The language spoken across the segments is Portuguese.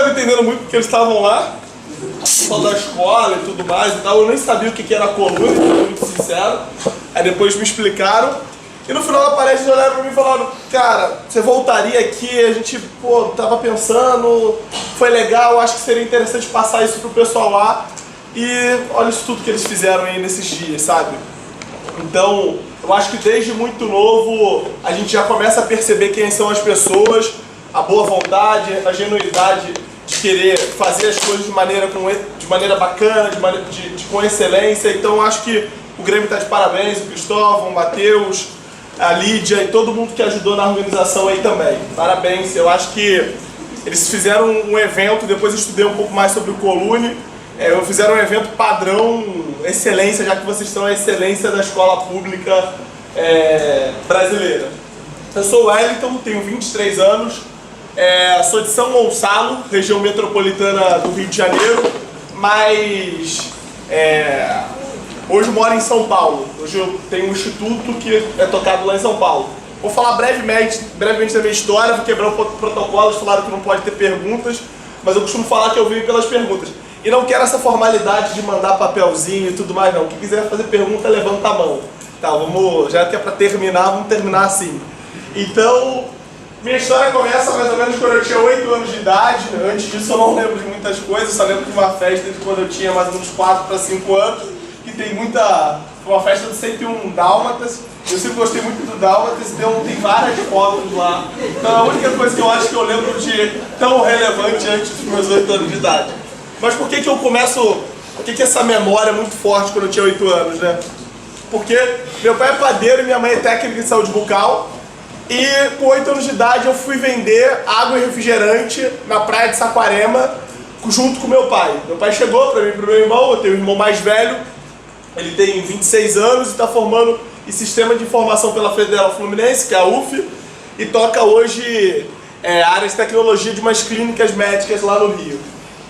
estava entendendo muito porque eles estavam lá, só da escola e tudo mais e tal. Eu nem sabia o que era coluna, pra ser muito sincero. Aí depois me explicaram. E no final da palestra eles olharam pra mim e falaram: cara, você voltaria aqui? A gente, tava pensando, foi legal, acho que seria interessante passar isso pro pessoal lá. E olha isso tudo que eles fizeram aí nesses dias, sabe? Então, eu acho que desde muito novo a gente já começa a perceber quem são as pessoas, a boa vontade, a genuidade de querer fazer as coisas de maneira bacana, com excelência. Então, eu acho que o Grêmio está de parabéns, o Cristóvão, o Matheus, a Lídia e todo mundo que ajudou na organização aí também. Parabéns, eu acho que eles fizeram um evento, depois eu estudei um pouco mais sobre o Colune. Fizeram um evento padrão, excelência, já que vocês são a excelência da escola pública brasileira. Eu sou o Wellington, tenho 23 anos, sou de São Gonçalo, região metropolitana do Rio de Janeiro, mas hoje moro em São Paulo. Hoje eu tenho um instituto que é tocado lá em São Paulo. Vou falar brevemente da minha história, vou quebrar o protocolo, eles falaram que não pode ter perguntas, mas eu costumo falar que eu venho pelas perguntas. E não quero essa formalidade de mandar papelzinho e tudo mais, não. Quem quiser fazer pergunta, levanta a mão. Tá, já que é pra terminar, vamos terminar assim. Então, minha história começa mais ou menos quando eu tinha 8 anos de idade. Antes disso eu não lembro de muitas coisas, só lembro de uma festa de quando eu tinha mais ou menos 4 para 5 anos, que tem foi uma festa do 101 Dálmatas. Eu sempre gostei muito do Dálmatas, então tem várias fotos lá. Então a única coisa que eu acho que eu lembro de tão relevante antes dos meus 8 anos de idade. Mas por que essa memória é muito forte quando eu tinha 8 anos, né? Porque meu pai é padeiro e minha mãe é técnica de saúde bucal. E com 8 anos de idade eu fui vender água e refrigerante na praia de Saquarema junto com meu pai. Meu pai chegou para mim e para o meu irmão, eu tenho um irmão mais velho, ele tem 26 anos e está formando em Sistema de Informação pela Federal Fluminense, que é a UF, e toca hoje área de tecnologia de umas clínicas médicas lá no Rio.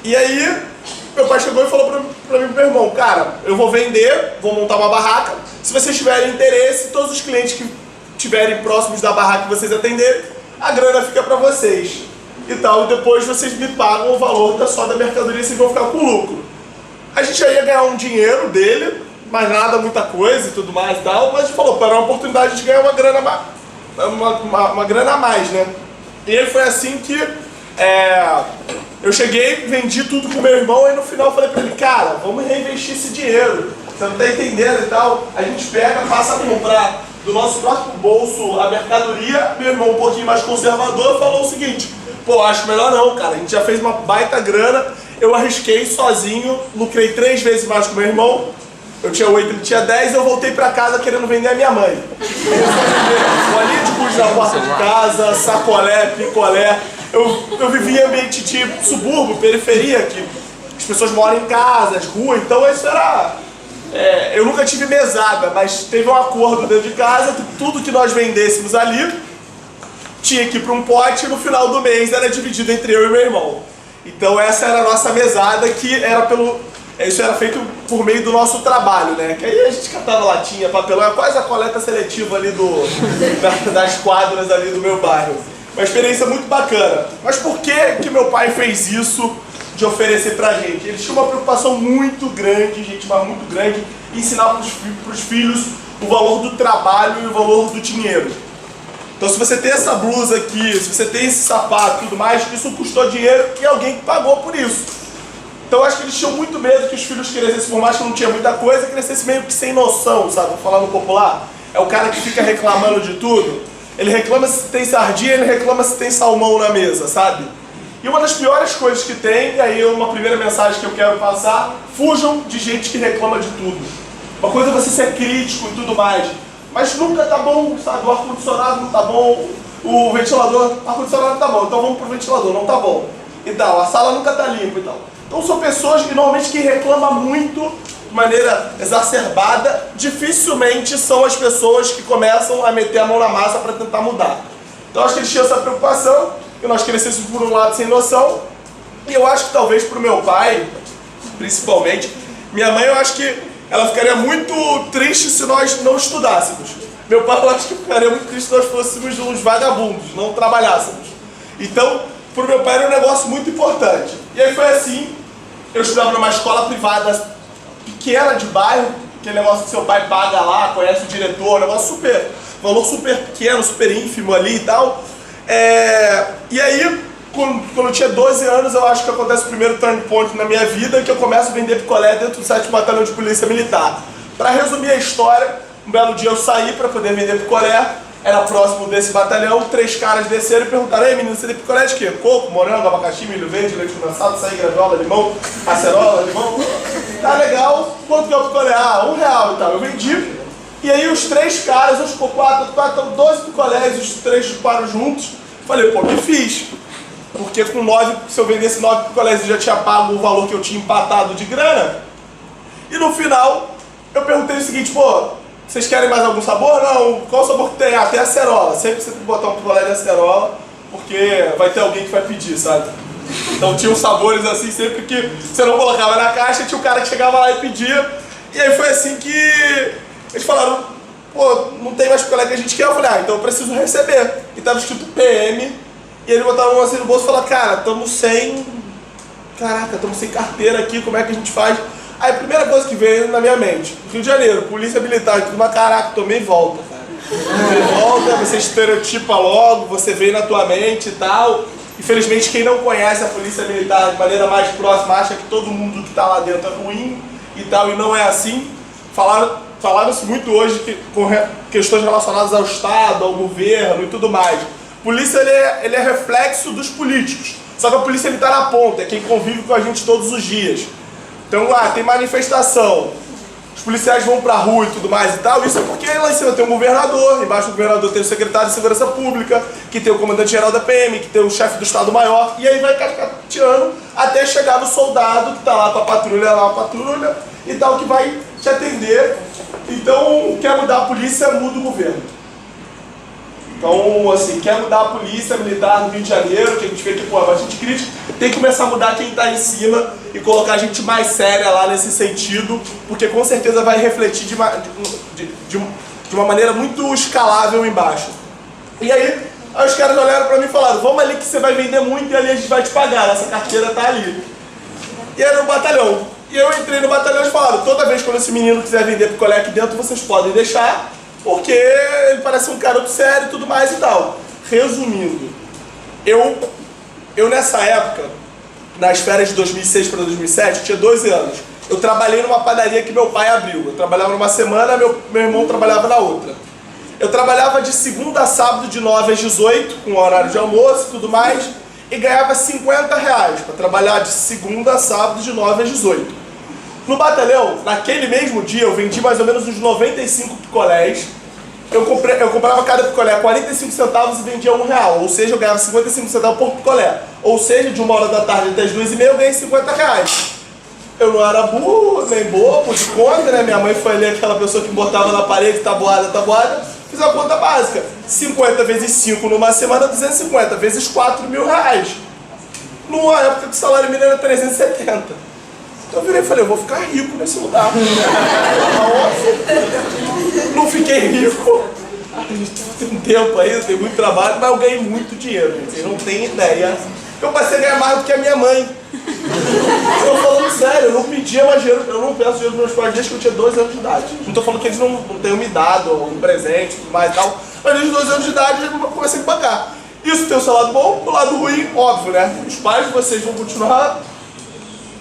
E aí, meu pai chegou e falou pra mim e pro meu irmão: cara, eu vou vender, vou montar uma barraca, se vocês tiverem interesse, todos os clientes que estiverem próximos da barraca que vocês atenderem, a grana fica pra vocês. E tal, e depois vocês me pagam o valor só da mercadoria e vocês vão ficar com lucro. A gente já ia ganhar um dinheiro dele, mas nada, muita coisa e tudo mais e tal, mas a gente falou: para uma oportunidade de ganhar uma grana a mais, né? E aí foi assim que eu cheguei, vendi tudo com meu irmão, e no final eu falei pra ele: cara, vamos reinvestir esse dinheiro, você não tá entendendo e tal. A gente pega, passa a comprar do nosso próprio bolso a mercadoria. Meu irmão, um pouquinho mais conservador, falou o seguinte: pô, acho melhor não, cara, a gente já fez uma baita grana, eu arrisquei sozinho, lucrei 3 vezes mais que meu irmão. Eu tinha 8, ele tinha 10, eu voltei pra casa querendo vender a minha mãe. Bolinha de gude na porta de casa, sacolé, picolé. Eu vivia em ambiente de subúrbio, periferia, que as pessoas moram em casas, ruas, então isso era... eu nunca tive mesada, mas teve um acordo dentro de casa que tudo que nós vendêssemos ali tinha que ir para um pote e no final do mês era dividido entre eu e meu irmão. Então essa era a nossa mesada, que era isso era feito por meio do nosso trabalho, né? Que aí a gente catava latinha, papelão, é quase a coleta seletiva ali das quadras ali do meu bairro. Uma experiência muito bacana. Mas por que meu pai fez isso de oferecer pra gente? Ele tinha uma preocupação muito grande, gente, mas muito grande, em ensinar pros filhos o valor do trabalho e o valor do dinheiro. Então se você tem essa blusa aqui, se você tem esse sapato e tudo mais, isso custou dinheiro e alguém que pagou por isso. Então eu acho que eles tinham muito medo que os filhos crescessem, por mais que não tinha muita coisa, crescessem meio que sem noção, sabe? Vou falar no popular. É o cara que fica reclamando de tudo. Ele reclama se tem sardinha, ele reclama se tem salmão na mesa, sabe? E uma das piores coisas que tem, e aí uma primeira mensagem que eu quero passar: fujam de gente que reclama de tudo. Uma coisa é você ser crítico e tudo mais, mas nunca tá bom, sabe? O ar-condicionado não tá bom, o ventilador, o ar-condicionado tá bom, então vamos pro ventilador, não tá bom. E tal, a sala nunca tá limpa e tal. Então são pessoas que normalmente que reclamam muito, de maneira exacerbada, dificilmente são as pessoas que começam a meter a mão na massa para tentar mudar. Então acho que eles tinham essa preocupação, que nós crescêssemos por um lado sem noção, e eu acho que talvez para o meu pai, principalmente, minha mãe, eu acho que ela ficaria muito triste se nós não estudássemos. Meu pai, eu acho que ficaria muito triste se nós fôssemos uns vagabundos, não trabalhássemos. Então, pro meu pai era um negócio muito importante. E aí foi assim, eu estudava numa escola privada pequena de bairro, aquele negócio que seu pai paga lá, conhece o diretor, um negócio valor super pequeno, super ínfimo ali e tal. E aí, quando eu tinha 12 anos, eu acho que acontece o primeiro turning point na minha vida, que eu começo a vender picolé dentro do 7º Batalhão de Polícia Militar. Para resumir a história, um belo dia eu saí para poder vender picolé, era próximo desse batalhão, 3 caras desceram e perguntaram: ei menino, você tem picolé de quê? Coco, morango, abacaxi, milho verde, leite condensado, açaí, graviola, limão, acerola, limão. Tá legal, quanto que é o picolé? Ah, R$1 e tal. Eu vendi, e aí os 3 caras, um ficou 4, 12 picolés, os 3 chuparam juntos. Falei, pô, me fiz. Porque com 9, se eu vendesse 9 picolés, eu já tinha pago o valor que eu tinha empatado de grana. E no final, eu perguntei o seguinte: pô, vocês querem mais algum sabor? Não, qual sabor que tem? Ah, tem acerola. Sempre você tem que botar um picolé de acerola, porque vai ter alguém que vai pedir, sabe? Então tinha uns sabores assim, sempre que você não colocava na caixa, tinha um cara que chegava lá e pedia. E aí foi assim que eles falaram: pô, não tem mais picolé que a gente quer. Eu falei: ah, então eu preciso receber. E tava escrito PM, e ele botava a mão assim no bolso e falava: cara, estamos sem carteira aqui, como é que a gente faz? Aí a primeira coisa que veio na minha mente: Rio de Janeiro, polícia militar e tudo, mas caraca, tomei volta, cara. Tomei volta, você estereotipa logo, você vem na tua mente e tal. Infelizmente, quem não conhece a polícia militar de maneira mais próxima acha que todo mundo que está lá dentro é ruim e tal, e não é assim. Falaram-se muito hoje com questões relacionadas ao Estado, ao governo e tudo mais. Polícia ele é reflexo dos políticos, só que a polícia está na ponta, é quem convive com a gente todos os dias. Então lá tem manifestação, os policiais vão pra rua e tudo mais e tal. Isso é porque lá em cima tem um governador, embaixo do governador tem o secretário de Segurança Pública, que tem o comandante-geral da PM, que tem o chefe do Estado-Maior, e aí vai cascateando até chegar no soldado que tá lá com a patrulha e tal, que vai te atender. Então, quer mudar a polícia, muda o governo. Então, assim, quer mudar a polícia militar no Rio de Janeiro, que a gente vê que, pô, é bastante crítico, tem que começar a mudar quem está em cima e colocar gente mais séria lá nesse sentido, porque com certeza vai refletir de uma maneira muito escalável embaixo. E aí os caras olharam para mim e falaram: vamos ali que você vai vender muito e ali a gente vai te pagar, essa carteira tá ali. E era no batalhão. E eu entrei no batalhão e falaram: toda vez quando esse menino quiser vender picolé aqui dentro, vocês podem deixar, porque ele parece um garoto sério e tudo mais e tal. Resumindo, eu nessa época, nas férias de 2006 para 2007, eu tinha 12 anos. Eu trabalhei numa padaria que meu pai abriu. Eu trabalhava numa semana, meu irmão trabalhava na outra. Eu trabalhava de segunda a sábado, de 9 às 18, com horário de almoço e tudo mais, e ganhava R$50 para trabalhar de segunda a sábado, de 9 às 18. No batalhão, naquele mesmo dia, eu vendi mais ou menos uns 95 picolés. Eu comprava cada picolé a 45 centavos e vendia R$1, ou seja, eu ganhava 55 centavos por picolé. Ou seja, de 1h da tarde até as 2h30 eu ganhei R$50. Eu não era burro, nem bobo, de conta, né? Minha mãe foi ali aquela pessoa que botava na parede, tabuada. Fiz uma conta básica: 50 vezes 5 numa semana, 250, vezes 4, R$1.000. Numa época que o salário mínimo era 370. Então eu virei e falei: eu vou ficar rico nesse lugar. Não fiquei rico. Tem um tempo aí, tem muito trabalho, mas eu ganhei muito dinheiro. Vocês não têm ideia. Eu passei a ganhar mais do que a minha mãe. Estou falando sério, eu não pedia mais dinheiro, eu não peço dinheiro para meus pais desde que eu tinha 12 anos de idade. Não estou falando que eles não tenham me dado um presente e tudo mais e tal, mas desde os 12 anos de idade eu comecei a pagar. Isso tem o seu lado bom, o lado ruim, óbvio, né? Os pais de vocês vão continuar.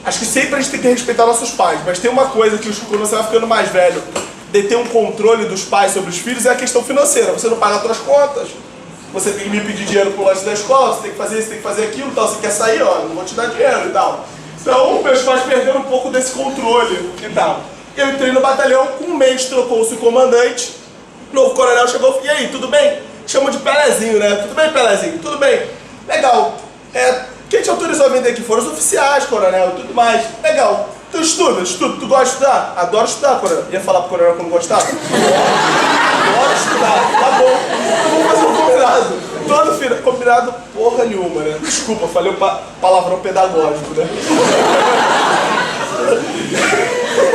Acho que sempre a gente tem que respeitar nossos pais, mas tem uma coisa que quando você vai ficando mais velho, de ter um controle dos pais sobre os filhos, é a questão financeira. Você não paga as suas contas, você tem que me pedir dinheiro pro lanche da escola, você tem que fazer isso, tem que fazer aquilo, tal. Você quer sair, ó, não vou te dar dinheiro e tal. Então, meus pais perderam um pouco desse controle e tal. Eu entrei no batalhão, com um mês trocou-se o comandante, o novo coronel chegou: e aí, tudo bem? Chama de Pelezinho, né? Tudo bem, Pelezinho? Tudo bem. Legal. Quem te autorizou a vender aqui foram os oficiais, coronel, e tudo mais. Legal. Tu estuda? Tu gosta de estudar? Adoro estudar, coronel. Ia falar pro coronel que eu não gostava? Adoro estudar. Tá bom. Vamos fazer um combinado. Todo final. Combinado porra nenhuma, né? Desculpa, falei o palavrão pedagógico, né?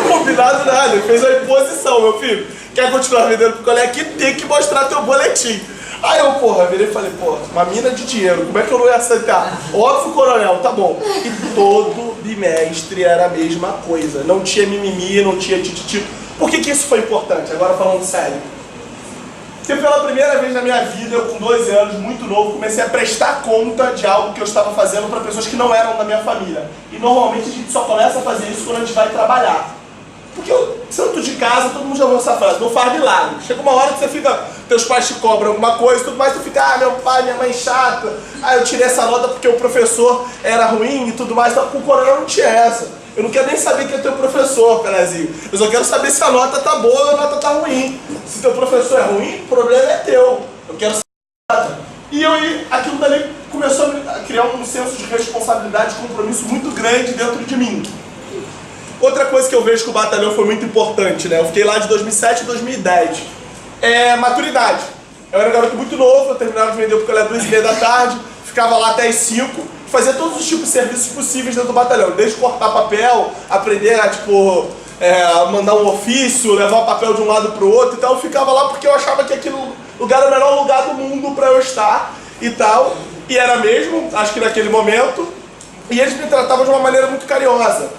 Combinado nada. Ele fez a imposição, meu filho. Quer continuar vendendo picolé aqui? Tem que mostrar teu boletim. Aí eu, porra, virei e falei, porra, uma mina de dinheiro, como é que eu não ia aceitar? Óbvio, coronel, tá bom. E todo bimestre era a mesma coisa. Não tinha mimimi, não tinha tititi. Por que isso foi importante? Agora falando sério. Porque pela primeira vez na minha vida, eu com 12 anos, muito novo, comecei a prestar conta de algo que eu estava fazendo para pessoas que não eram da minha família. E normalmente a gente só começa a fazer isso quando a gente vai trabalhar. Porque eu, santo de casa, todo mundo já ouviu essa frase, não faz milagre. Chega uma hora que você fica, teus pais te cobram alguma coisa e tudo mais, tu fica, ah, meu pai, minha mãe chata, ah, eu tirei essa nota porque o professor era ruim e tudo mais. Então, com o coronel não tinha essa. Eu não quero nem saber quem é teu professor, Perazinho. Eu só quero saber se a nota tá boa ou a nota tá ruim. Se teu professor é ruim, o problema é teu. Eu quero saber a nota. E aquilo dali começou a criar um senso de responsabilidade e compromisso muito grande dentro de mim. Outra coisa que eu vejo que o batalhão foi muito importante, né? Eu fiquei lá de 2007 a 2010. É maturidade. Eu era um garoto muito novo, eu terminava de vender porque eu era 2h30 da tarde, ficava lá até as 5, fazia todos os tipos de serviços possíveis dentro do batalhão. Desde cortar papel, aprender a, tipo, mandar um ofício, levar o papel de um lado pro outro e tal. Eu ficava lá porque eu achava que aquele lugar era o melhor lugar do mundo para eu estar e tal. E era mesmo, acho que naquele momento. E eles me tratavam de uma maneira muito carinhosa.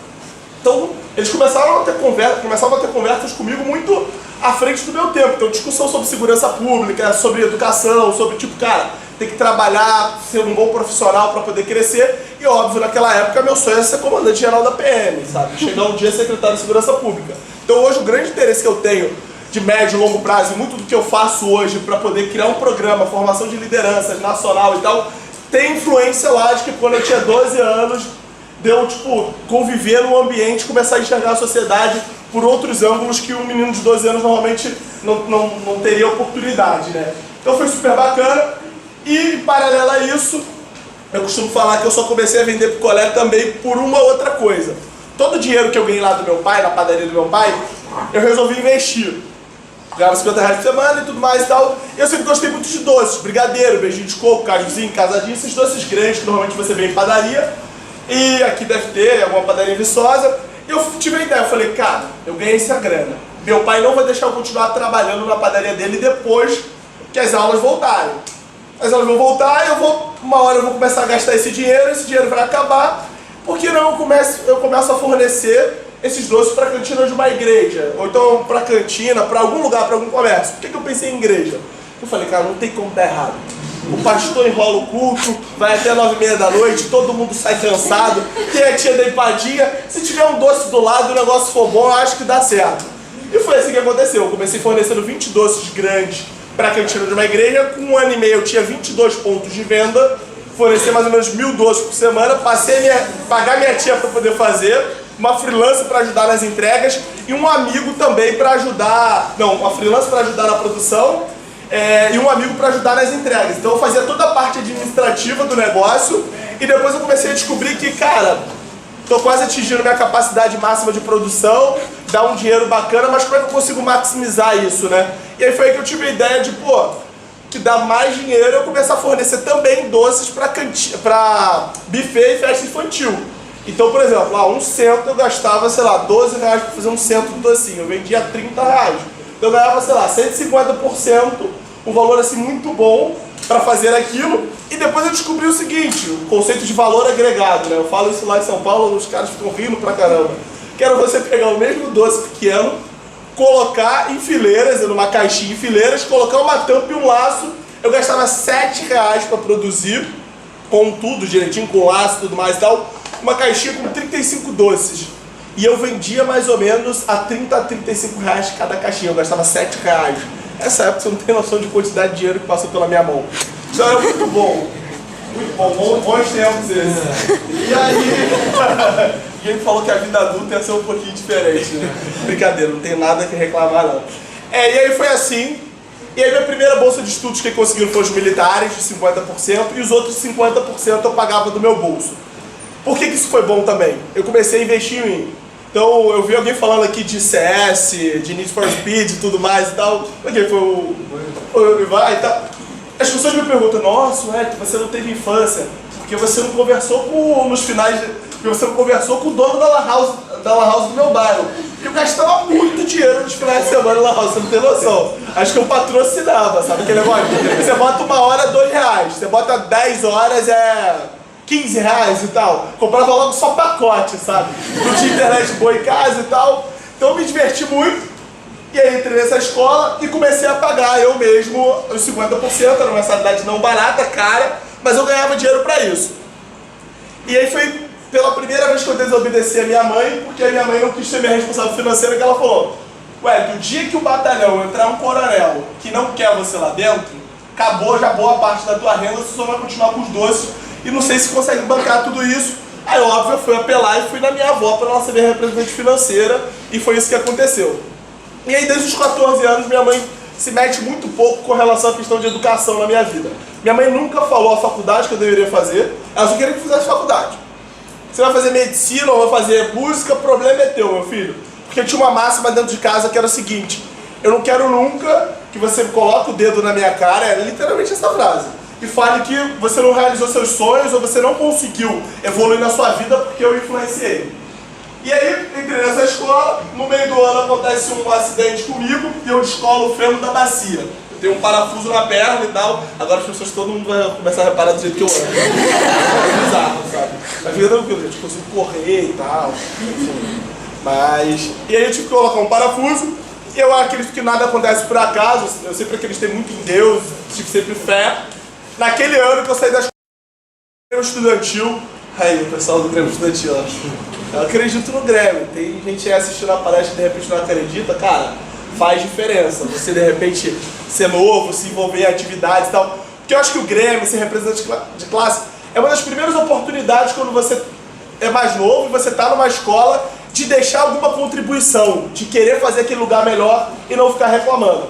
Então, eles começavam a ter conversas comigo muito à frente do meu tempo. Então, discussão sobre segurança pública, sobre educação, sobre tipo, cara, tem que trabalhar, ser um bom profissional para poder crescer. E óbvio, naquela época, meu sonho era ser comandante geral da PM, sabe? Chegar um dia secretário de segurança pública. Então, hoje, o grande interesse que eu tenho de médio e longo prazo, e muito do que eu faço hoje para poder criar um programa, formação de lideranças nacional e tal, tem influência lá de que quando eu tinha 12 anos, deu, tipo, conviver num ambiente, começar a enxergar a sociedade por outros ângulos que um menino de 12 anos normalmente não teria oportunidade, né? Então foi super bacana. E, em paralelo a isso, eu costumo falar que eu só comecei a vender pro colégio também por uma outra coisa. Todo o dinheiro que eu ganhei lá do meu pai, na padaria do meu pai, eu resolvi investir. Ganhava 50 reais por semana e tudo mais e tal. E eu sempre gostei muito de doces, brigadeiro, beijinho de coco, cajuzinho, casadinho, esses doces grandes que normalmente você vê em padaria. E aqui deve ter alguma padaria em Viçosa. E eu tive a ideia, eu falei, cara, eu ganhei essa grana. Meu pai não vai deixar eu continuar trabalhando na padaria dele depois que as aulas voltarem. As aulas vão voltar e uma hora eu vou começar a gastar esse dinheiro vai acabar. Por que não eu começo a fornecer esses doces para a cantina de uma igreja? Ou então para a cantina, para algum lugar, para algum comércio. Por que eu pensei em igreja? Eu falei, cara, não tem como dar errado. O pastor enrola o culto, vai até 9h30 da noite, todo mundo sai cansado, tem a tia da empadinha. Se tiver um doce do lado e o negócio for bom, eu acho que dá certo. E foi assim que aconteceu. Eu comecei fornecendo 20 doces grandes para a cantina de uma igreja. Com 1 ano e meio eu tinha 22 pontos de venda, fornecer mais ou menos 1.000 doces por semana, passei a pagar minha tia para poder fazer, uma freelancer para ajudar nas entregas e um amigo também para ajudar, uma freelancer para ajudar na produção. E um amigo para ajudar nas entregas. Então eu fazia toda a parte administrativa do negócio e depois eu comecei a descobrir que, cara, estou quase atingindo minha capacidade máxima de produção, dá um dinheiro bacana, mas como é que eu consigo maximizar isso, né? E aí foi aí que eu tive a ideia de, que dá mais dinheiro eu começar a fornecer também doces para buffet e festa infantil. Então, por exemplo, lá um cento eu gastava, sei lá, 12 reais para fazer um cento de docinho, eu vendia 30 reais. Eu ganhava, sei lá, 150%, um valor assim muito bom para fazer aquilo. E depois eu descobri o seguinte, o conceito de valor agregado, né? Eu falo isso lá em São Paulo, os caras ficam rindo pra caramba. Que era você pegar o mesmo doce pequeno, colocar em fileiras, numa caixinha em fileiras, colocar uma tampa e um laço. Eu gastava 7 reais para produzir, com tudo direitinho, com laço e tudo mais e tal, uma caixinha com 35 doces. E eu vendia mais ou menos a 30 a 35 reais cada caixinha, eu gastava 7 reais. Nessa época você não tem noção de quantidade de dinheiro que passou pela minha mão. Isso era muito bom. Muito bom, bons tempos esses. E aí, ele falou que a vida adulta ia ser um pouquinho diferente, né? Brincadeira, não tem nada que reclamar não. E aí foi assim. E aí minha primeira bolsa de estudos que conseguiram foi os militares, de 50%, e os outros 50% eu pagava do meu bolso. Por que isso foi bom também? Eu comecei a investir em mim. Então, eu vi alguém falando aqui de CS, de Need for Speed e tudo mais e tal. Porque foi o Ivan e tal. As pessoas me perguntam, nossa, você não teve infância, porque você não conversou com, nos finais, porque você não conversou com o dono da lan house do meu bairro. eu gastava muito dinheiro nos finais de semana lá, você não tem noção. Acho que eu patrocinava, sabe aquele negócio? Você bota 1 hora, R$2. Você bota 10 horas, é R$15 e tal. Comprava logo só pacote, sabe? Não tinha internet boa em casa e tal. Então eu me diverti muito. E aí entrei nessa escola e comecei a pagar eu mesmo os 50%. Era uma mensalidade não barata, cara, mas eu ganhava dinheiro pra isso. E aí foi pela primeira vez que eu desobedeci a minha mãe, porque a minha mãe não quis ser minha responsável financeira, que ela falou: ué, do dia que o batalhão entrar um coronel que não quer você lá dentro, acabou já boa parte da tua renda, você só vai continuar com os doces e não sei se consegue bancar tudo isso. Aí óbvio, eu fui apelar e fui na minha avó para ela ser minha representante financeira, e foi isso que aconteceu. E aí desde os 14 anos minha mãe se mete muito pouco com relação à questão de educação na minha vida. Minha mãe nunca falou a faculdade que eu deveria fazer, ela só queria que eu fizesse faculdade. Você vai fazer medicina ou vai fazer música, o problema é teu, meu filho. Porque tinha uma máxima dentro de casa que era o seguinte: eu não quero nunca que você coloque o dedo na minha cara, é literalmente essa frase, e fale que você não realizou seus sonhos ou você não conseguiu evoluir na sua vida porque eu influenciei. E aí, entrei nessa escola, no meio do ano acontece um acidente comigo e eu descolo o fêmur da bacia. Eu tenho um parafuso na perna e tal, agora as pessoas, todo mundo vai começar a reparar do jeito que eu ando. É bizarro, sabe? Mas fica tranquilo, gente, consigo correr e tal, enfim. Mas... E aí eu tive que colocar um parafuso, e eu acredito que nada acontece por acaso, eu sempre acreditei muito em Deus, tive sempre fé. Naquele ano que eu saí da escola, Grêmio Estudantil, aí o pessoal do Grêmio Estudantil, eu acredito no Grêmio. Tem gente aí assistindo a palestra que de repente não acredita, cara, faz diferença. Você de repente ser novo, se envolver em atividades e tal. Porque eu acho que o Grêmio, ser representante de classe, é uma das primeiras oportunidades quando você é mais novo e você está numa escola de deixar alguma contribuição, de querer fazer aquele lugar melhor e não ficar reclamando.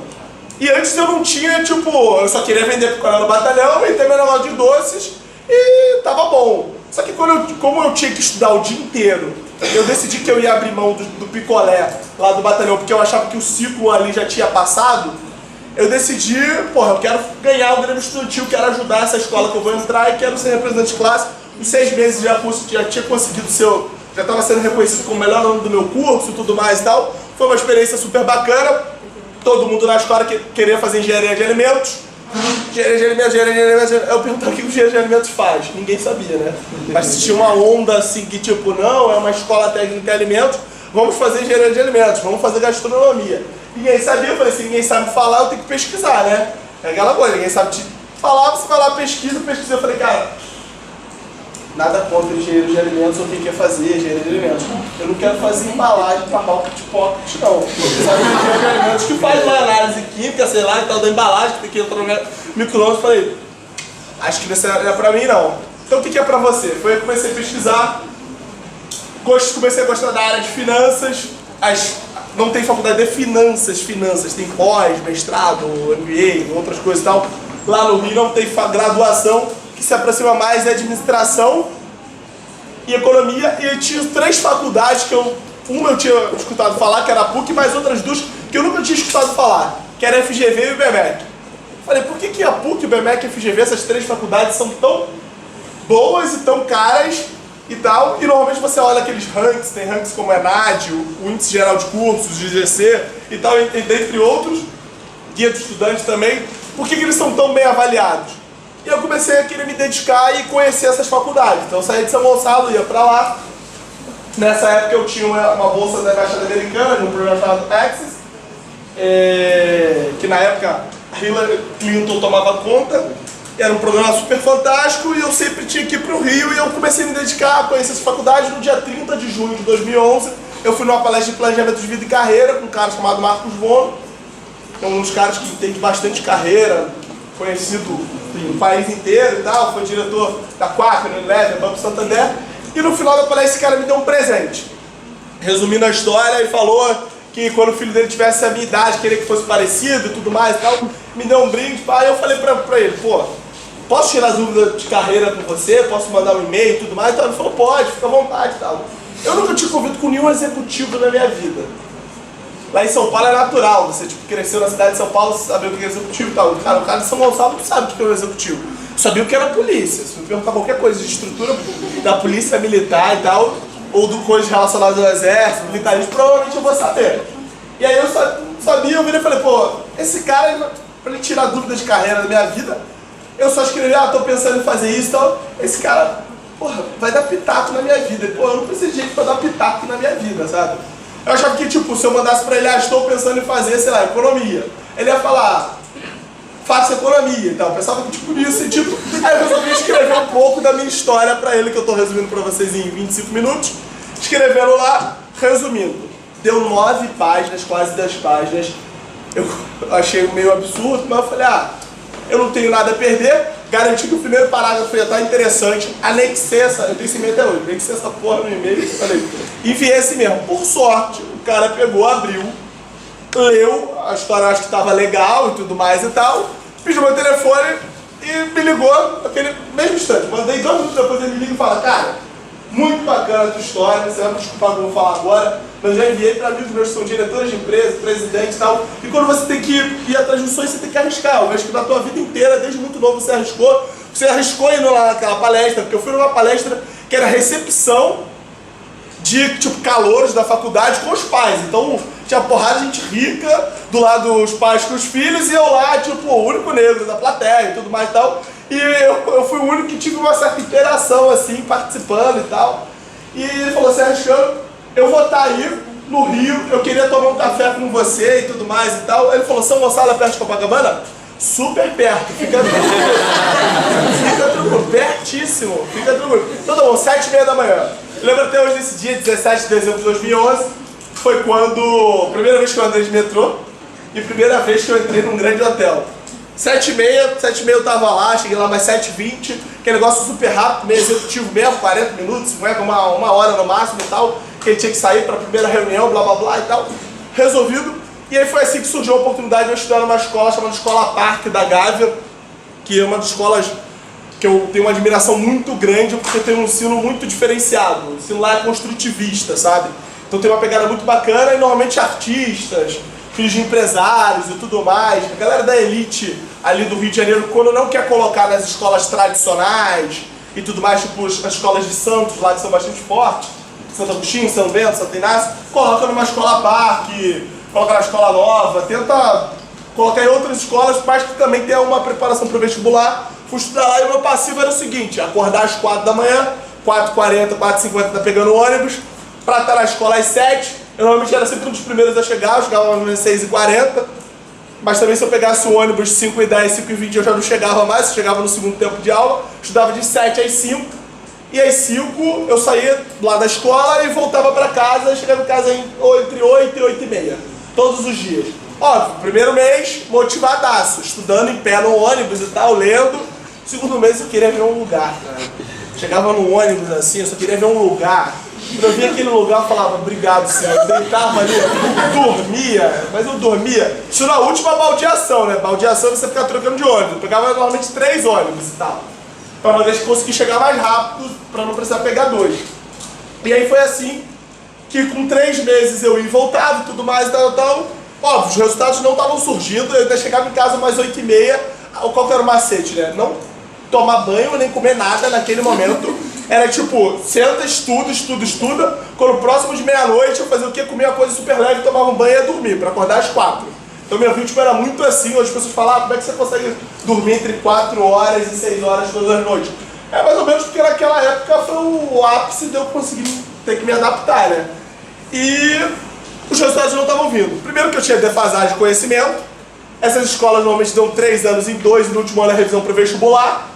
E antes eu não tinha, tipo, eu só queria vender pro coronel do batalhão e ter meu negócio de doces e tava bom. Só que como eu tinha que estudar o dia inteiro, eu decidi que eu ia abrir mão do picolé lá do batalhão, porque eu achava que o ciclo ali já tinha passado. Eu decidi, porra, eu quero ganhar o Grêmio Estudantil, quero ajudar essa escola que eu vou entrar e quero ser representante de classe. Em 6 meses já tinha conseguido ser, já estava sendo reconhecido como o melhor aluno do meu curso e tudo mais e tal. Foi uma experiência super bacana. Todo mundo na escola queria fazer engenharia de alimentos. Engenharia de alimentos. Eu perguntava o que o engenheiro de alimentos faz. Ninguém sabia, né? Mas tinha uma onda assim que tipo, não, é uma escola técnica de alimentos, vamos fazer engenharia de alimentos, vamos fazer gastronomia. Ninguém sabia, eu falei assim, ninguém sabe falar, eu tenho que pesquisar, né? É aquela coisa, ninguém sabe te falar, você vai lá, pesquisa. Eu falei, cara, nada contra engenheiro de alimentos ou quem quer fazer engenharia de alimentos. Eu não quero fazer embalagem para palco de pocket, não. Sabe, engenheiro de alimentos que faz lá análise química, sei lá, e tal, da embalagem, que tem que entrar no micro-ondas. Eu falei, acho que isso não é pra mim, não. Então o que é pra você? Foi eu que comecei a pesquisar, comecei a gostar da área de finanças. Não tem faculdade de finanças, tem pós, mestrado, MBA, outras coisas e tal. Lá no Rio não tem graduação, que se aproxima mais da administração e economia, e tinha 3 faculdades que uma eu tinha escutado falar, que era a PUC, mas outras 2 que eu nunca tinha escutado falar, que era a FGV e o IBMEC. Falei, por que a PUC, o IBMEC e a FGV, essas 3 faculdades são tão boas e tão caras e tal, e normalmente você olha aqueles rankings, tem rankings como a ENAD, o Índice Geral de Cursos, o IGC e tal, dentre outros, Guia do Estudante também, por que eles são tão bem avaliados? E eu comecei a querer me dedicar e conhecer essas faculdades. Então eu saía de São Gonçalo, ia pra lá. Nessa época eu tinha uma bolsa da Embaixada Americana, de um programa chamado Access, que na época a Hillary Clinton tomava conta. Era um programa super fantástico e eu sempre tinha que ir pro Rio, e eu comecei a me dedicar a conhecer essa faculdade. No dia 30 de junho de 2011, eu fui numa palestra de planejamento de vida e carreira com um cara chamado Marcos Vono, que é um dos caras que entende bastante carreira, conhecido no país inteiro e tal, foi diretor da Quaker, Unilever, Banco Santander, e no final da palestra esse cara me deu um presente. Resumindo a história, ele falou que quando o filho dele tivesse a minha idade, queria que fosse parecido e tudo mais e tal, me deu um brinde, pai, eu falei pra ele, pô, posso tirar dúvida de carreira com você, posso mandar um e-mail e tudo mais? Então ele falou, pode, fica à vontade e tal. Eu nunca tinha convido com nenhum executivo na minha vida. Lá em São Paulo é natural, você tipo, cresceu na cidade de São Paulo, saber o que é executivo e tal. Cara, o cara de São Gonçalo não sabe o que é um executivo. Sabia o que era a polícia. Se me perguntar qualquer coisa de estrutura da polícia militar e tal, ou do coisas relacionadas ao exército, militarismo, provavelmente eu vou saber. E aí eu sabia, eu virei e falei, pô, esse cara, pra ele tirar dúvida de carreira da minha vida, eu só escrevi, tô pensando em fazer isso, então esse cara, porra, vai dar pitaco na minha vida. Pô, eu não preciso de gente pra dar pitaco na minha vida, sabe? Eu achava que, tipo, se eu mandasse pra ele, estou pensando em fazer, sei lá, economia, ele ia falar, faça economia, então, eu pensava que, tipo, nisso, e tipo, aí eu resolvi escrever um pouco da minha história pra ele, que eu tô resumindo pra vocês em 25 minutos, escrevendo lá, resumindo, deu 9 páginas, quase 10 páginas, eu achei meio absurdo, mas eu falei, eu não tenho nada a perder, garanti que o primeiro parágrafo ia estar interessante, anexei eu tenho esse e-mail até hoje, anexei essa porra no e-mail, falei, enviei esse mesmo. Por sorte, o cara pegou, abriu, leu, a história acho que estava legal e tudo mais e tal, pediu meu telefone e me ligou naquele mesmo instante. Mandei 2 minutos depois, ele me liga e fala, cara, muito bacana a tua história, você vai me desculpar que eu vou falar agora, mas já enviei para amigos meus que são diretores de empresa, presidente e tal, e quando você tem que ir atrás de sonhos, você tem que arriscar. Eu vejo que na tua vida inteira, desde muito novo, você arriscou indo lá naquela palestra, porque eu fui numa palestra que era recepção de, tipo, calouros da faculdade com os pais, então tinha porrada de gente rica, do lado dos pais com os filhos, e eu lá, tipo, o único negro da plateia e tudo mais e tal, e eu fui o único que tive uma certa interação, assim, participando e tal, e ele falou, Sérgio, eu vou estar aí no Rio, eu queria tomar um café com você e tudo mais e tal. Ele falou, São Gonçalo é perto de Copacabana? Super perto, fica tranquilo, pertíssimo, fica tranquilo. Então tá bom, 7h30 da manhã. Eu lembro até hoje desse dia, 17 de dezembro de 2011, foi quando, primeira vez que eu andei de metrô e primeira vez que eu entrei num grande hotel. 7h30 eu tava lá, cheguei lá mais 7h20, aquele negócio super rápido, meio executivo mesmo, 40 minutos, 50, uma hora no máximo e tal, que ele tinha que sair para a primeira reunião, blá blá blá e tal, resolvido. E aí foi assim que surgiu a oportunidade de eu estudar numa escola chamada Escola Parque da Gávea, que é uma das escolas que eu tenho uma admiração muito grande, porque tem um ensino muito diferenciado, o ensino lá é construtivista, sabe? Então tem uma pegada muito bacana e normalmente artistas, filhos de empresários e tudo mais, a galera da elite ali do Rio de Janeiro, quando não quer colocar nas escolas tradicionais e tudo mais, tipo as escolas de Santos lá que são bastante fortes, Santo Agostinho, São Bento, Santo Inácio, coloca numa escola parque, coloca na escola nova, tenta colocar em outras escolas, mas que também tem uma preparação para o vestibular. Fui estudar lá e o meu passivo era o seguinte, acordar às 4 da manhã, 4h40, 4h50 tá pegando o ônibus, para estar na escola às 7. Eu normalmente era sempre um dos primeiros a chegar, eu chegava às 6h40, mas também se eu pegasse o ônibus 5h10, 5h20 eu já não chegava mais, eu chegava no segundo tempo de aula, estudava de 7 às 5, e às 5 eu saía lá da escola e voltava para casa, chegava em casa entre 8 e 8h30, todos os dias. Óbvio, primeiro mês, motivadaço, estudando em pé no ônibus e tal, lendo. Segundo mês eu queria ver um lugar, cara. Chegava no ônibus assim, eu só queria ver um lugar. Quando eu via aquele lugar, eu falava, obrigado, senhor. Eu deitava ali, dormia, mas eu dormia. Isso na última baldeação, né? Baldeação é você ficar trocando de ônibus. Eu pegava normalmente 3 ônibus e tal. Para uma vez que consegui chegar mais rápido, para não precisar pegar 2. E aí foi assim, que com 3 meses eu ia e voltava e tudo mais e tal. Óbvio, os resultados não estavam surgindo, eu ainda chegava em casa mais 8h30. Qual que era o macete, né? Não tomar banho nem comer nada naquele momento. Era tipo, senta, estuda. Quando próximo de meia-noite eu fazia o quê? Comia uma coisa super leve, tomava um banho e ia dormir, pra acordar às 4. Então meu ritmo era muito assim, hoje as pessoas falam, como é que você consegue dormir entre 4 horas e 6 horas todas as noites? É mais ou menos porque naquela época foi o ápice de eu conseguir ter que me adaptar, né? E os resultados não estavam vindo. Primeiro que eu tinha defasagem de conhecimento, essas escolas normalmente dão 3 anos em 2, no último ano é revisão para vestibular.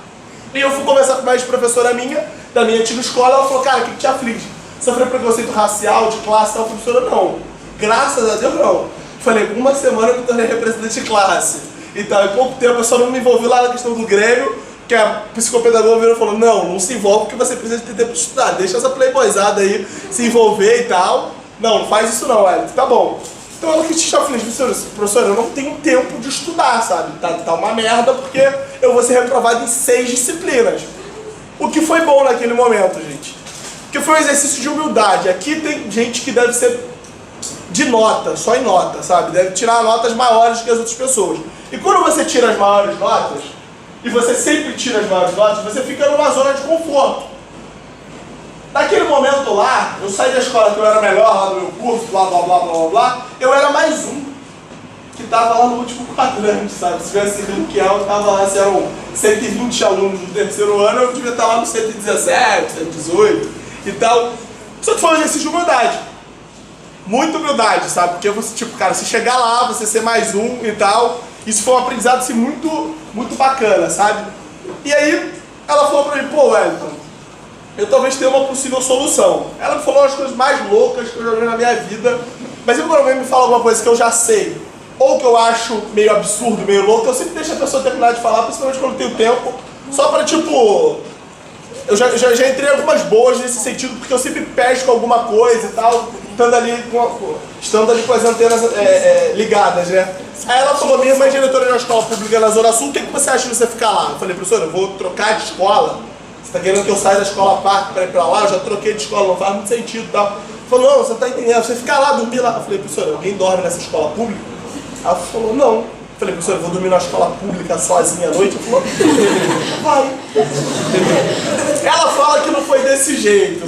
E eu fui conversar com uma ex-professora minha, da minha antiga escola, ela falou, cara, o que te aflige? Sofreu preconceito racial, de classe, tal? Professora, não. Graças a Deus, não. Falei, uma semana eu me tornei representante de classe. Então, em pouco tempo eu só não me envolvi lá na questão do Grêmio, que a psicopedagoga virou e falou, não se envolve porque você precisa ter tempo de estudar, deixa essa playboyzada aí se envolver e tal. Não faz isso não, Hélio, tá bom. Então ela quis te afligir, professor, eu não tenho tempo de estudar, sabe? Tá uma merda porque eu vou ser reprovado em 6 disciplinas. O que foi bom naquele momento, gente. Porque foi um exercício de humildade. Aqui tem gente que deve ser de nota, só em nota, sabe? Deve tirar notas maiores que as outras pessoas. E quando você tira as maiores notas, e você sempre tira as maiores notas, você fica numa zona de conforto. Naquele momento momento lá, eu saí da escola que eu era melhor lá no meu curso, blá blá blá blá blá blá, eu era mais um que tava lá no último quadrante, sabe? Se tivesse sido o que eu tava lá, se eram 120 alunos do terceiro ano, eu devia estar lá no 117, 118 e tal. Só que foi um exercício de humildade. Muita humildade, sabe? Porque você, tipo, cara, se chegar lá, você ser mais um e tal, isso foi um aprendizado assim, muito bacana, sabe? E aí, ela falou pra mim, pô, Wellington, eu talvez tenha uma possível solução. Ela me falou as coisas mais loucas que eu já vi na minha vida, mas quando alguém me fala alguma coisa que eu já sei, ou que eu acho meio absurdo, meio louco, eu sempre deixo a pessoa terminar de falar, principalmente quando tenho tempo, só pra, tipo... Eu já entrei em algumas boas nesse sentido, porque eu sempre pesco alguma coisa e tal, estando ali com as antenas ligadas, né? Aí ela falou, minha irmã é diretora de uma escola pública na Zona Sul, o que você acha de você ficar lá? Eu falei, professora, eu vou trocar de escola, você tá querendo que eu saia da escola parque pra ir pra lá? Eu já troquei de escola, não faz muito sentido e tal. Falou, não, você tá entendendo, você ficar lá, dormir lá. Eu falei, professora, alguém dorme nessa escola pública? Ela falou, não. Eu falei, professora, eu vou dormir numa escola pública sozinha à noite? Ela falou, vai. Ela fala que não foi desse jeito.